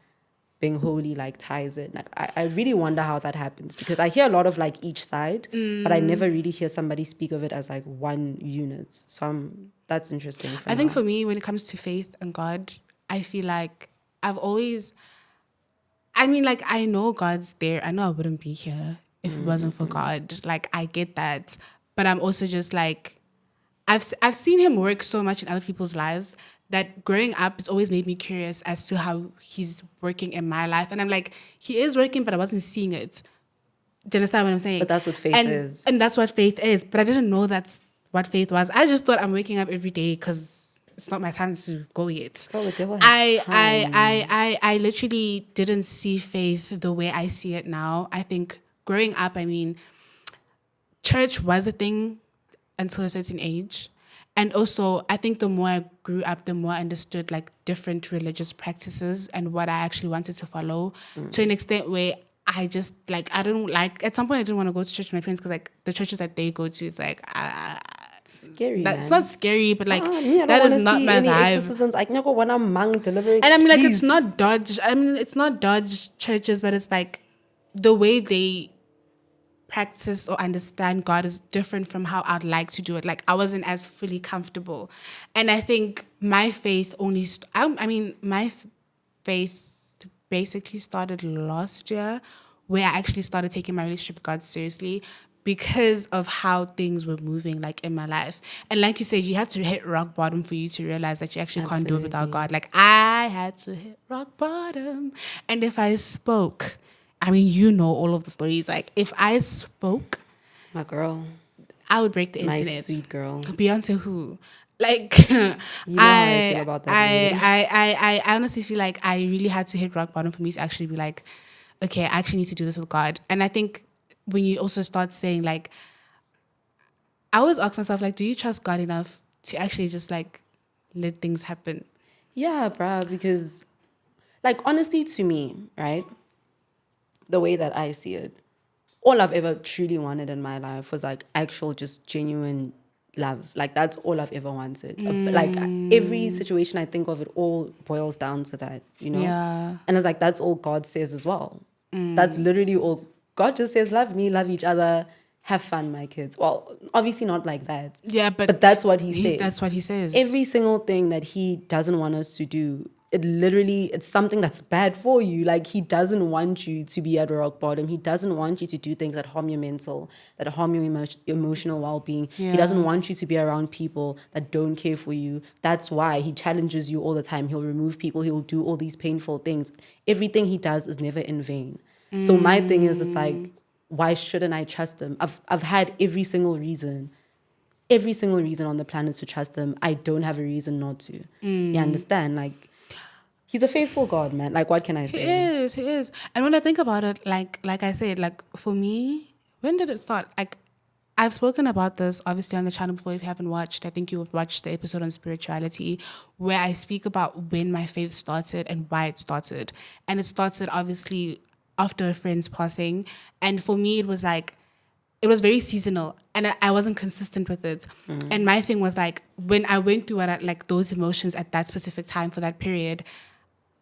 being holy, like, ties it. Like, I really wonder how that happens, because I hear a lot of, like, each side, but I never really hear somebody speak of it as, like, one unit. So that's interesting for I think now. for me, when it comes to faith and God, I feel like I've always, I mean, like, I know God's there. I know I wouldn't be here if it wasn't for God. Like, I get that. But I'm also just like, I've seen him work so much in other people's lives that growing up, it's always made me curious as to how he's working in my life. And I'm like, he is working, but I wasn't seeing it. Do you understand what I'm saying? But that's what faith is. And that's what faith is. But I didn't know that's what faith was. I just thought I'm waking up every day because it's not my time to go yet. Girl, the devil has time. I literally didn't see faith the way I see it now. I think growing up, I mean, church was a thing until a certain age. And also, I think the more I grew up, the more I understood like different religious practices and what I actually wanted to follow to an extent where I just like, I don't like, at some point I didn't want to go to church with my parents because like the churches that they go to, it's like, Scary, that's man. not scary, but like Me, I don't that is wanna not see my any vibe. exorcisms. I never want a monk delivering. And I'm like, Please. it's not Dodge. I mean, it's not Dodge churches, but it's like the way they practice or understand God is different from how I'd like to do it. Like I wasn't as fully comfortable, and I think my faith only. Faith basically started last year, where I actually started taking my relationship with God seriously because of how things were moving like in my life. And like you said, you have to hit rock bottom for you to realize that you actually can't do it without God. Like I had to hit rock bottom. And if I spoke, I mean, you know all of the stories. Like if I spoke, My girl. I would break the My internet. sweet girl. Beyonce who? Like You know how I feel about that lady. I honestly feel like I really had to hit rock bottom for me to actually be like, okay, I actually need to do this with God. And I think when you also start saying like, I always ask myself like, do you trust God enough to actually just like let things happen? Yeah, bruh, because like honestly to me, right? The way that I see it, all I've ever truly wanted in my life was like actual just genuine love. Like that's all I've ever wanted. Like every situation I think of, it all boils down to that, you know? Yeah. And it's like that's all God says as well. That's literally all God just says, love me, love each other, have fun, my kids. Well, obviously not like that. Yeah, But that's what he says. That's what he says. Every single thing that he doesn't want us to do, it's something that's bad for you. Like he doesn't want you to be at rock bottom. He doesn't want you to do things that harm your mental, that harm your emotional well-being. Yeah. He doesn't want you to be around people that don't care for you. That's why he challenges you all the time. He'll remove people. He'll do all these painful things. Everything he does is never in vain. So my thing is, it's like, why shouldn't I trust him? I've had every single reason on the planet to trust him. I don't have a reason not to. You understand? Like, he's a faithful God, man. Like, what can I say? He is. And when I think about it, like I said, like for me, when did it start? Like I've spoken about this obviously on the channel before. If you haven't watched, I think you would watch the episode on spirituality where I speak about when my faith started and why it started. And it started obviously after a friend's passing. And for me, it was very seasonal and I wasn't consistent with it. And my thing was like, when I went through like those emotions at that specific time for that period,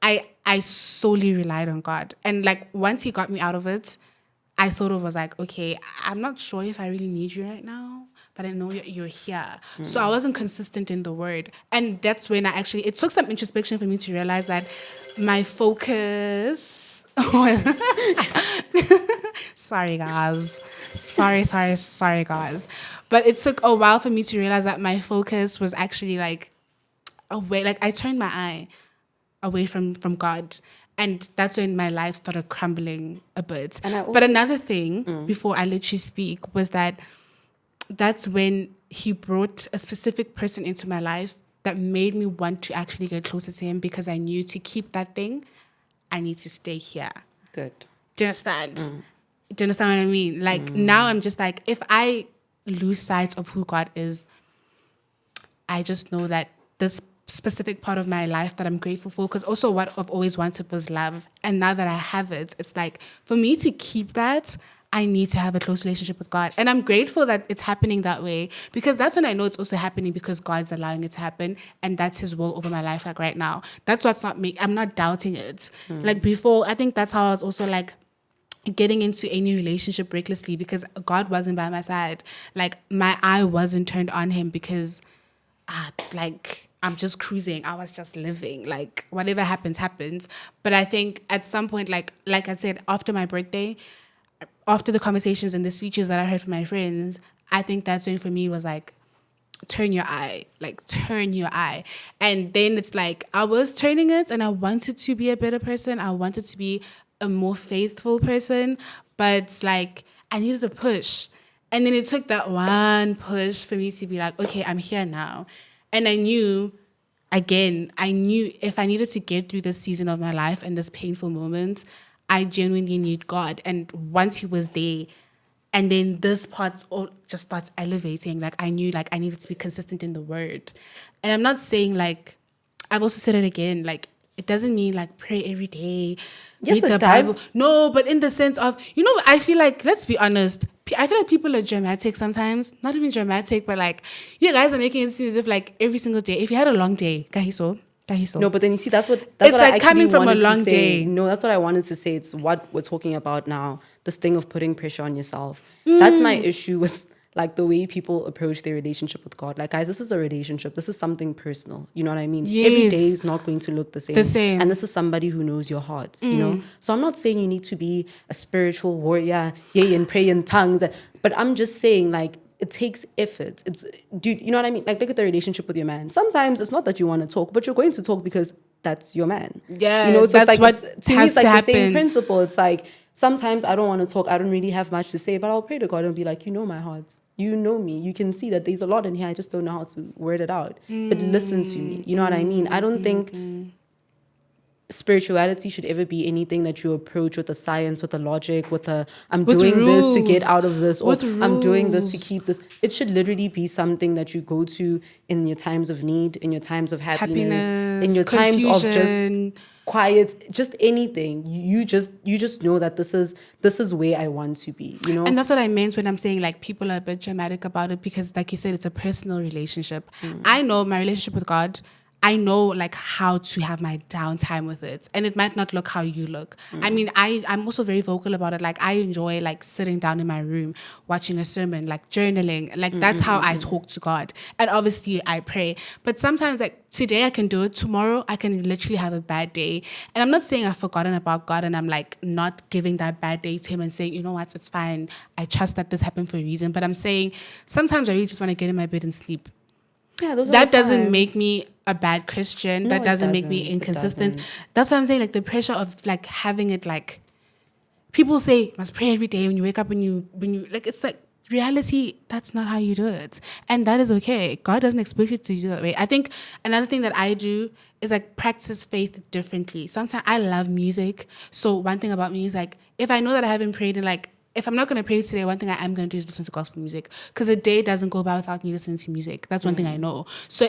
I solely relied on God. And like once he got me out of it, I sort of was like, okay, I'm not sure if I really need you right now, but I know you're here. So I wasn't consistent in the word. And that's when it took some introspection for me to realize that my focus... Sorry, guys. Sorry, guys. But it took a while for me to realize that my focus was actually like away. Like I turned my eye away from God. And that's when my life started crumbling a bit. But another thing, before I let you speak, was that that's when he brought a specific person into my life that made me want to actually get closer to him, because I knew to keep that thing, I need to stay here. Good. Do you understand? Do you understand what I mean? Like, now I'm just like, if I lose sight of who God is, I just know that this specific part of my life that I'm grateful for, because also what I've always wanted was love. And now that I have it, it's like, for me to keep that, I need to have a close relationship with God. And I'm grateful that it's happening that way, because that's when I know it's also happening because God's allowing it to happen. And that's his will over my life. Like right now, that's what's not me. I'm not doubting it. Like before, I think that's how I was also like getting into any relationship recklessly, because God wasn't by my side. Like my eye wasn't turned on him, because like I'm just cruising. I was just living. Like whatever happens, happens. But I think at some point, like I said, after my birthday, after the conversations and the speeches that I heard from my friends, I think that's when for me was like, turn your eye, like turn your eye. And then it's like, I was turning it and I wanted to be a better person. I wanted to be a more faithful person, but like I needed a push. And then it took that one push for me to be like, okay, I'm here now. And I knew if I needed to get through this season of my life and this painful moment, I genuinely need God. And once he was there, and then this part all just starts elevating, like I knew like I needed to be consistent in the word. And I'm not saying like, I've also said it again, like it doesn't mean like pray every day, Yes, read the it Bible. does. No, but in the sense of, I feel like, let's be honest, I feel like people are dramatic sometimes. Not even dramatic, but like, you guys are making it seem as if like every single day, if you had a long day, kahiso. No, but then you see, that's It's what I like actually coming from a wanted to long say. day. No, that's what I wanted to say. It's what we're talking about now. This thing of putting pressure on yourself. That's my issue with like the way people approach their relationship with God. Like, guys, this is a relationship. This is something personal. You know what I mean? Every day Yes. is not going to look the same. The same. And this is somebody who knows your heart, you know? So I'm not saying you need to be a spiritual warrior, yay, and pray in tongues. But I'm just saying, like, it takes effort. Dude, you know what I mean? Like, look at the relationship with your man. Sometimes it's not that you want to talk, but you're going to talk because that's your man. Yeah, you know, so that's it's like what to me, has it's like to the same happen. principle. It's like sometimes I don't want to talk. I don't really have much to say, but I'll pray to God and be like, you know my heart. You know me. You can see that there's a lot in here. I just don't know how to word it out. But listen to me. You know what I mean? I don't think spirituality should ever be anything that you approach with a science, with a logic, with a I'm With doing this to get rules. out of this, or With I'm doing this to rules. keep this. It should literally be something that you go to in your times of need, in your times of happiness, in Happiness, your times of just confusion. quiet, just anything. You just know that this is where I want to be, you know? And that's what I meant when I'm saying like people are a bit dramatic about it, because like you said, it's a personal relationship. I know my relationship with God. I know like how to have my downtime with it, and it might not look how you look. I mean, I'm also very vocal about it. Like I enjoy like sitting down in my room, watching a sermon, like journaling. Like that's how I talk to God. And obviously I pray. But sometimes like today I can do it. Tomorrow I can literally have a bad day. And I'm not saying I've forgotten about God and I'm like not giving that bad day to him and saying, you know what, it's fine. I trust that this happened for a reason. But I'm saying sometimes I really just want to get in my bed and sleep. Yeah, those are That the doesn't make times. me a bad Christian. No, That it doesn't make me doesn't. It inconsistent. doesn't. That's what I'm saying. Like the pressure of like having it like people say you must pray every day when you wake up, when you like, it's like reality, that's not how you do it. And that is okay. God doesn't expect you to do that way. I think another thing that I do is like practice faith differently. Sometimes I love music. So one thing about me is like if I know that I haven't prayed in like if I'm not going to pray today, one thing I am going to do is listen to gospel music, because a day doesn't go by without me listening to music. That's one thing I know. So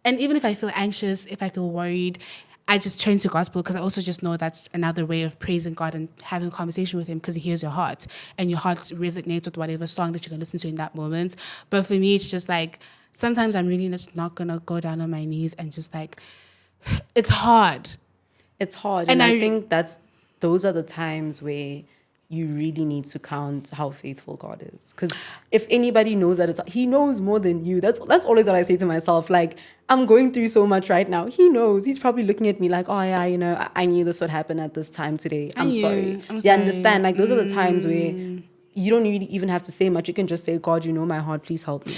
even if I feel anxious, if I feel worried, I just turn to gospel, because I also just know that's another way of praising God and having a conversation with him, because he hears your heart and your heart resonates with whatever song that you can listen to in that moment. But for me, it's just like sometimes I'm really just not going to go down on my knees and just like, it's hard. It's hard. And And I I think those are the times where you really need to count how faithful God is. Because if anybody knows that he knows more than you. That's always what I say to myself. Like, I'm going through so much right now. He knows. He's probably looking at me like, oh yeah, I knew this would happen at this time today. I'm sorry. I'm You sorry. understand? Like, those are the times where you don't really even have to say much. You can just say, God, you know my heart, please help me.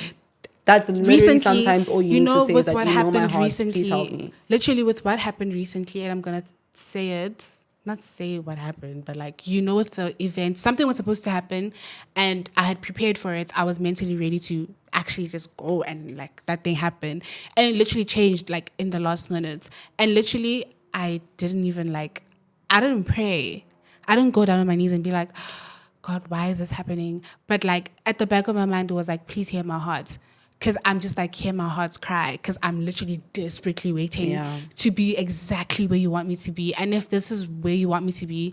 That's literally Recently, sometimes all you need to say is with that what you know my happened heart, please help recently, me. literally with what happened recently, and I'm going to say it, not say what happened, but like, you know, with the event, something was supposed to happen and I had prepared for it. I was mentally ready to actually just go and like that thing happened. And it literally changed like in the last minute. And literally, I didn't even like, I didn't pray. I didn't go down on my knees and be like, God, why is this happening? But like at the back of my mind, it was like, please hear my heart. Because I'm just like, hear my heart cry. Because I'm literally desperately waiting Yeah. to be exactly where you want me to be. And if this is where you want me to be,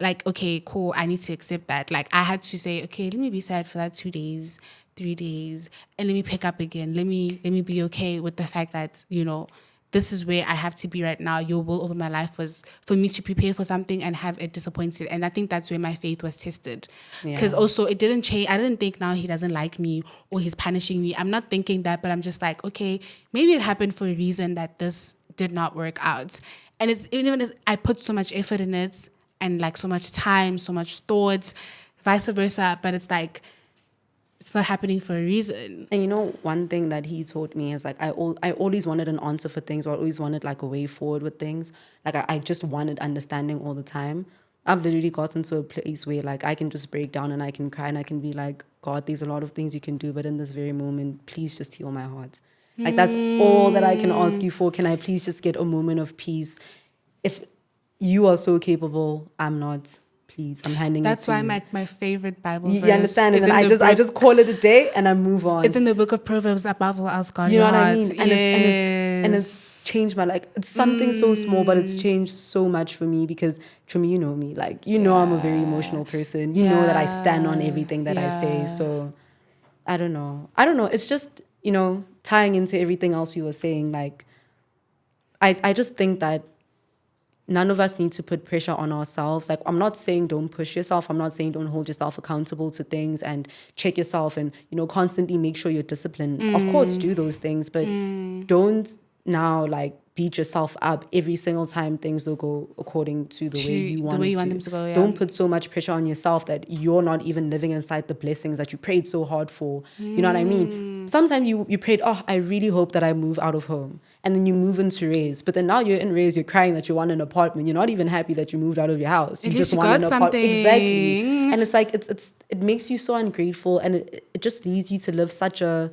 like, okay, cool, I need to accept that. Like, I had to say, okay, let me be sad for that 2 days, 3 days, and let me pick up again. Let me be okay with the fact that, you know, this is where I have to be right now. Your will over my life was for me to prepare for something and have it disappointed. And I think that's where my faith was tested. Because Yeah. also it didn't change. I didn't think now he doesn't like me or he's punishing me. I'm not thinking that, but I'm just like, okay, maybe it happened for a reason that this did not work out. And it's even if I put so much effort in it and like so much time, so much thought, vice versa. But it's like, it's not happening for a reason. And you know, one thing that he taught me is like I always wanted an answer for things, or I always wanted like a way forward with things. Like I just wanted understanding all the time. I've literally gotten to a place where like I can just break down and I can cry and I can be like, God, there's a lot of things you can do, but in this very moment, please just heal my heart. Like that's all that I can ask you for. Can I please just get a moment of peace? If you are so capable, I'm not. Please, I'm handing it That's to why you. my favorite Bible You, verse you understand? And is then in the I book. just call it a day and I move on. It's in the book of Proverbs, above all else, guard You know your what I heart. mean? And it's changed my, like, it's something so small, but it's changed so much for me because for me, you know me, like, you know, I'm a very emotional person. You know that I stand on everything that I say. So I don't know. It's just, you know, tying into everything else we were saying, like, I just think that none of us need to put pressure on ourselves. Like, I'm not saying don't push yourself. I'm not saying don't hold yourself accountable to things and check yourself and, you know, constantly make sure you're disciplined. Of course, do those things, but don't now like beat yourself up every single time things don't go according to the way you The want way it you want to. them to go, yeah. Don't put so much pressure on yourself that you're not even living inside the blessings that you prayed so hard for. You know what I mean? Sometimes you prayed, oh, I really hope that I move out of home. And then you move into Rays. But then now you're in Rays, you're crying that you want an apartment. You're not even happy that you moved out of your house. At You least just you want got an apartment. something. Exactly. And it's like it makes you so ungrateful, and it just leads you to live such a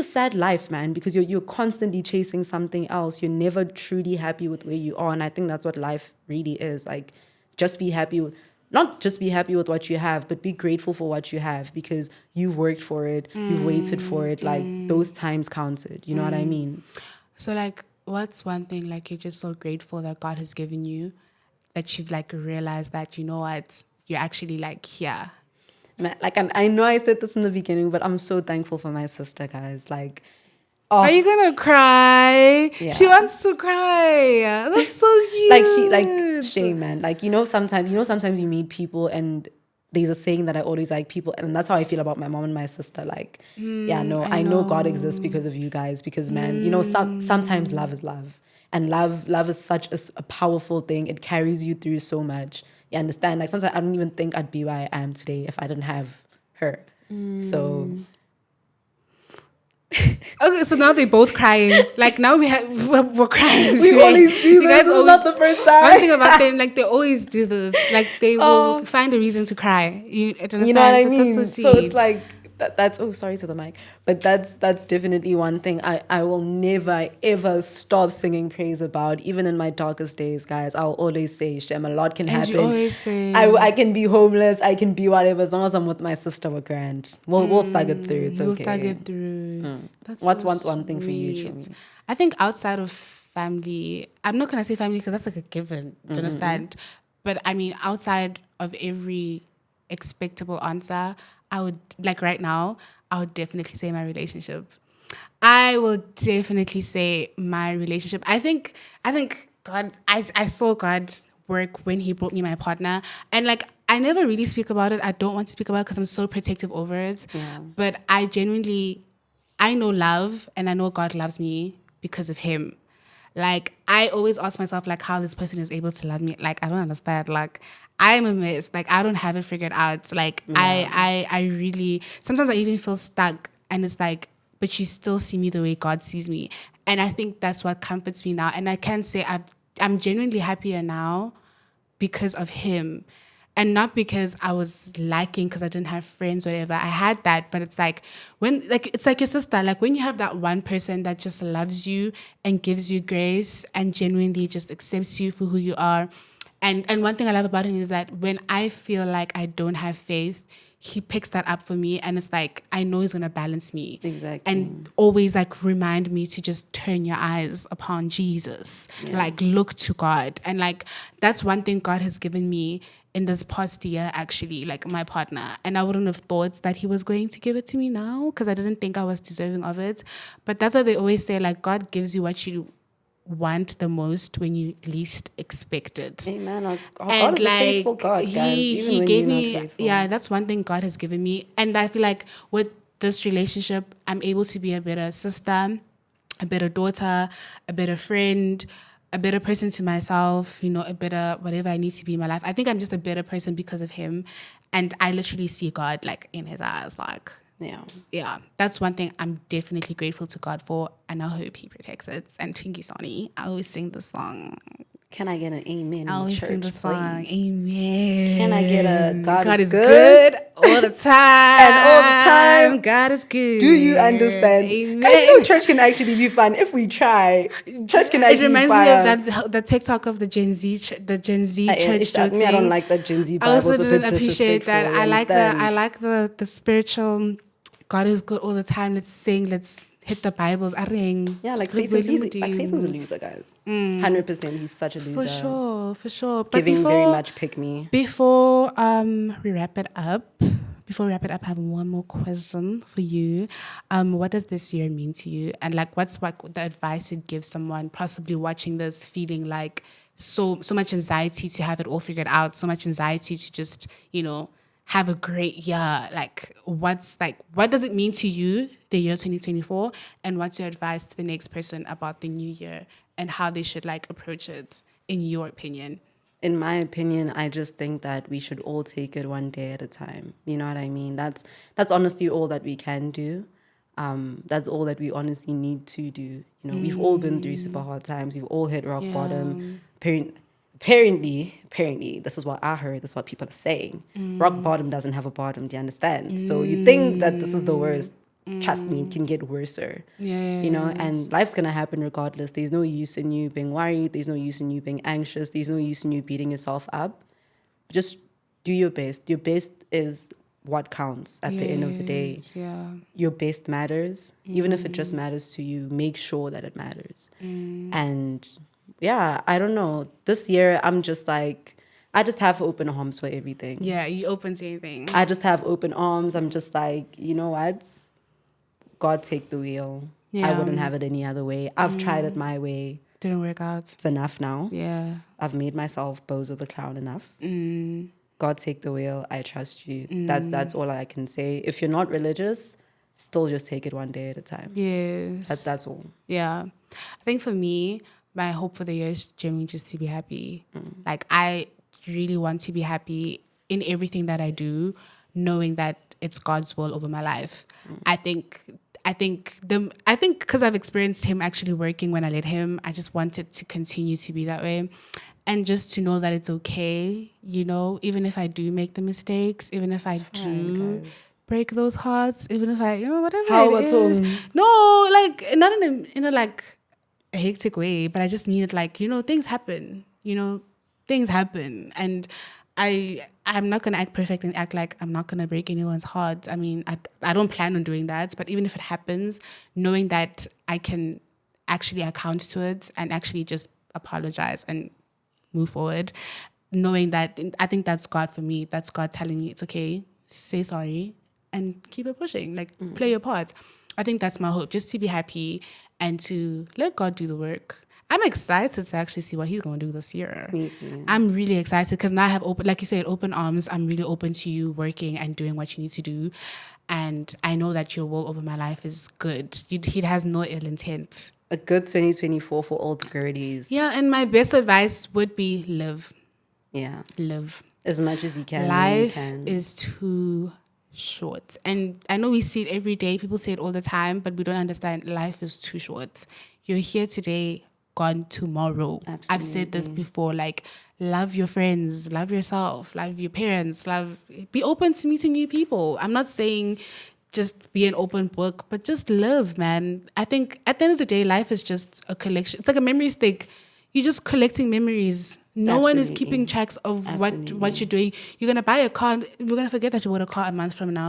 sad life, man, because you're constantly chasing something else. You're never truly happy with where you are. And I think that's what life really is. Like, just be happy with, not just be happy with what you have, but be grateful for what you have because you've worked for it, you've waited for it. Like, those times counted. You know what I mean? So like, what's one thing like you're just so grateful that God has given you that you've like realized that, you know what, you're actually like here. Man, like, and I know I said this in the beginning, but I'm so thankful for my sister, guys. Like, Are oh, you gonna cry? She yeah. wants to cry. That's so cute. Like shame, man. Like, sometimes you meet people and there's a saying that I always like people, and that's how I feel about my mom and my sister. Like, yeah, no, I I know God exists know. because of you guys. Because man, sometimes love is love, and love is such a powerful thing. It carries you through so much. You understand? Like, sometimes I don't even think I'd be where I am today if I didn't have her. So Okay, so now they're both crying. Like now we're crying. we Today. always do You this. guys This is always, not the first one thing time. about them, like they always do this. Like they will Oh. find a reason to cry. You You know what understand? I That's so mean? So it's sweet. like that's oh, sorry to the mic, but that's definitely one thing I will never ever stop singing praise about. Even in my darkest days, guys, I'll always say, Shem, a lot can And you happen. always say, I can be homeless, I can be whatever, as long as I'm with my sister, we're grand. We'll thug it through. It's we'll thug okay. it through. That's What's so one thing for you, sweet. Chumi? I think outside of family, I'm not gonna say family because that's like a given. Do you understand? But I mean, outside of every expectable answer, I would like right now, I would definitely say my relationship. I will definitely say my relationship. I think God, I saw God work when He brought me my partner. And like, I never really speak about it. I don't want to speak about it because I'm so protective over it. Yeah. But I know love and I know God loves me because of Him. Like, I always ask myself, like, how this person is able to love me. Like, I don't understand. Like, I'm a mess. Like, I don't have it figured out. Like, I really, sometimes I even feel stuck. And it's like, but you still see me the way God sees me. And I think that's what comforts me now. And I can say I'm genuinely happier now because of him. And not because I was lacking because I didn't have friends, whatever. I had that, but it's like it's like your sister. Like when you have that one person that just loves you and gives you grace and genuinely just accepts you for who you are. And one thing I love about him is that when I feel like I don't have faith, he picks that up for me, and it's like I know he's gonna balance me. Exactly. And always like remind me to just turn your eyes upon Jesus. Like look to God. And like that's one thing God has given me in this past year, actually, like my partner. And I wouldn't have thought that he was going to give it to me now because I didn't think I was deserving of it. But that's what they always say, like God gives you what you want the most when you least expect it. Amen. Our God And is a faithful like God, guys, even he when gave you're not me, faithful. yeah, that's one thing God has given me. And I feel like with this relationship, I'm able to be a better sister, a better daughter, a better friend, a better person to myself, you know, a better whatever I need to be in my life. I think I'm just a better person because of him. And I literally see God like in his eyes, like, yeah, that's one thing I'm definitely grateful to God for, and I hope he protects it. And Tinky Sonny, I always sing the song. Can I get an amen I in the always sing church, the song, please? amen. Can I get a God is is good? all the time. And all the time. God is good. Do you understand? Amen. Guys, you know church can actually be fun if we try. Church can actually It reminds be me fire. of that the TikTok of the Gen Z church joke I don't thing. like that Gen Z I Bible. also It's a didn't bit appreciate that. disrespectful, you understand? I like the spiritual God is good all the time. Let's sing, let's hit the Bibles. Yeah, like Satan's a loser, guys. 100%, he's such a loser. For sure. But Giving very much pick me. Before we wrap it up, I have one more question for you. What does this year mean to you? And like, what's the advice you'd give someone possibly watching this, feeling like so much anxiety to have it all figured out, so much anxiety to just, you know, have a great year? Like, what does it mean to you, the year 2024? And what's your advice to the next person about the new year and how they should like approach it, in your opinion? In my opinion, I just think that we should all take it one day at a time. You know what I mean? That's honestly all that we can do. That's all that we honestly need to do. You know, we've all been through super hard times. We've all hit rock bottom. Apparently, this is what I heard. This is what people are saying. Rock bottom doesn't have a bottom. Do you understand? So you think that this is the worst. Trust me, it can get worser. You know, and life's gonna happen regardless. There's no use in you being worried. There's no use in you being anxious. There's no use in you beating yourself up. Just do your best. Your best is what counts at the end of the day. Your best matters. Even if it just matters to you, make sure that it matters. And yeah, I don't know. This year, I'm just like, I just have open arms for everything. Yeah, you open to anything. I just have open arms. I'm just like, you know what? God take the wheel. I wouldn't have it any other way. I've tried it my way. Didn't work out. It's enough now. Yeah. I've made myself Bozo the Clown enough. God take the wheel. I trust you. That's all I can say. If you're not religious, still just take it one day at a time. Yes. That's all. Yeah. I think for me, my hope for the year is genuinely just to be happy. Like I really want to be happy in everything that I do, knowing that it's God's will over my life. I think because I've experienced him actually working when I let him, I just want it to continue to be that way. And just to know that it's okay, you know, even if I do make the mistakes, even if I do break those hearts, even if I, you know, whatever How it is. No, like, not in a like a hectic way, but I just mean it like, you know, things happen, and I'm not going to act perfect and act like I'm not going to break anyone's heart. I mean, I don't plan on doing that, but even if it happens, knowing that I can actually account to it and actually just apologize and move forward, knowing that, I think that's God for me. That's God telling me it's okay, say sorry and keep it pushing, like play your part. I think that's my hope, just to be happy and to let God do the work. I'm excited to actually see what he's going to do this year. Me too. I'm really excited because now I have open, like you said, open arms. I'm really open to you working and doing what you need to do. And I know that your will over my life is good. He has no ill intent. A good 2024 for all the girlies. Yeah, and my best advice would be live. Yeah. Live. As much as you can. Life is too short. And I know we see it every day. People say it all the time, but we don't understand life is too short. You're here today. gone tomorrow. I've said this before, like, love your friends, love yourself, love your parents, be open to meeting new people. I'm not saying just be an open book, but just live, man. I think at the end of the day, life is just a collection. It's like a memory stick. You're just collecting memories. No one is keeping tracks of what you're doing. You're gonna buy a car. We're gonna forget that you bought a car a month from now.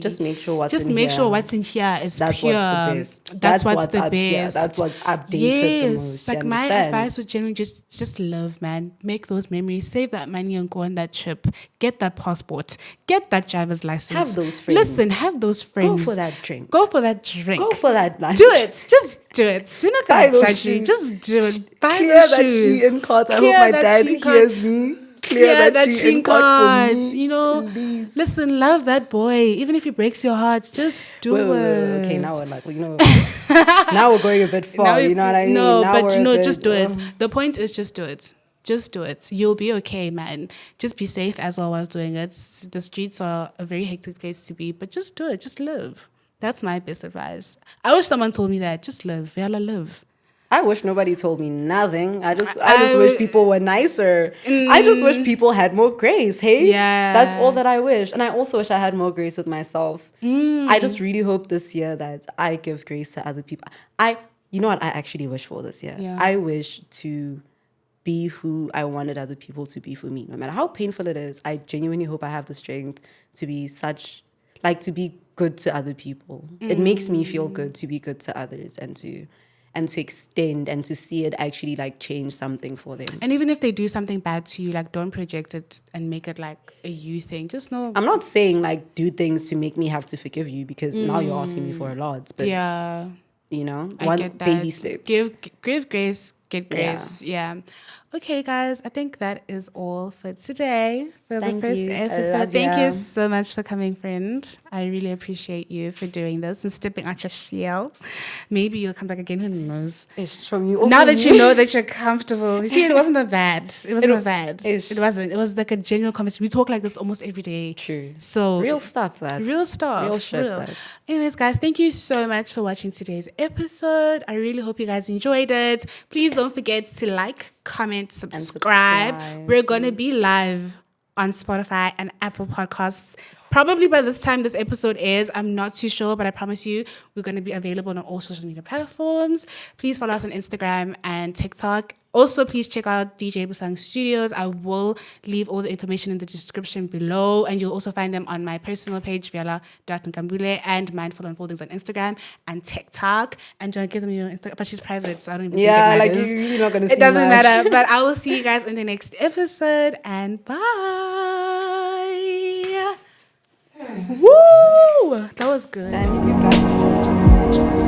Just make sure what's just in make here. sure what's in here is That's pure. what's the best. That's what's the up best. here. That's what's updated the Yes, most. like my advice would generally just live, man. Make those memories. Save that money and go on that trip. Get that passport. Get that driver's license. Have those friends. Listen, have those friends. Go for that drink. Go for that drink. Go for that lunch. Do it. Just do it. We're not Buy gonna those judge you. shoes. Just do it. Buy Clear those that shoes. she in court. I hope Clear my that dad she in court. hears me. Clear that she she in court for me. You know, Please. listen, love that boy. Even if he breaks your heart, just do it. Okay, now we're like, now we're going a bit far. You know what I mean? No, now but we're just do it. The point is just do it. Just do it. You'll be okay, man. Just be safe as well while doing it. The streets are a very hectic place to be, but just do it. Just live. That's my best advice. I wish someone told me that. Just live. Yalla, live. I wish nobody told me nothing. I just wish people were nicer. I just wish people had more grace. Hey, Yeah. that's all that I wish. And I also wish I had more grace with myself. I just really hope this year that I give grace to other people. You know what I actually wish for this year? Yeah. I wish to be who I wanted other people to be for me. No matter how painful it is, I genuinely hope I have the strength to be to be good to other people. It makes me feel good to be good to others and to extend and to see it actually like change something for them. And even if they do something bad to you, like don't project it and make it like a you thing. Just know. I'm not saying like do things to make me have to forgive you because now you're asking me for a lot. But yeah, you know, I get that. Baby steps. Give grace, get grace. Yeah. Okay, guys, I think that is all for today for the first episode. Thank you so much for coming, friend. I really appreciate you for doing this and stepping out your shell. Maybe you'll come back again. Who knows? Now that you know that you're comfortable. You see, it wasn't that bad. It wasn't bad. It wasn't. It was like a genuine conversation. We talk like this almost every day. True. So real stuff. Real stuff. Real shit. Anyways, guys, thank you so much for watching today's episode. I really hope you guys enjoyed it. Please don't forget to like, comment, subscribe. We're going to be live on Spotify and Apple Podcasts. Probably by this time this episode airs, I'm not too sure, but I promise you we're going to be available on all social media platforms. Please follow us on Instagram and TikTok. Also, please check out DJ Busang Studios. I will leave all the information in the description below, and you'll also find them on my personal page, Viola.Nkambule, and Mindful Unfoldings on Instagram and TikTok. And do I give them your Instagram? But she's private, so I don't even think it matters. You're not going to see it doesn't much. matter, but I will see you guys in the next episode, and bye. Woo! That was good. Danny, you got it.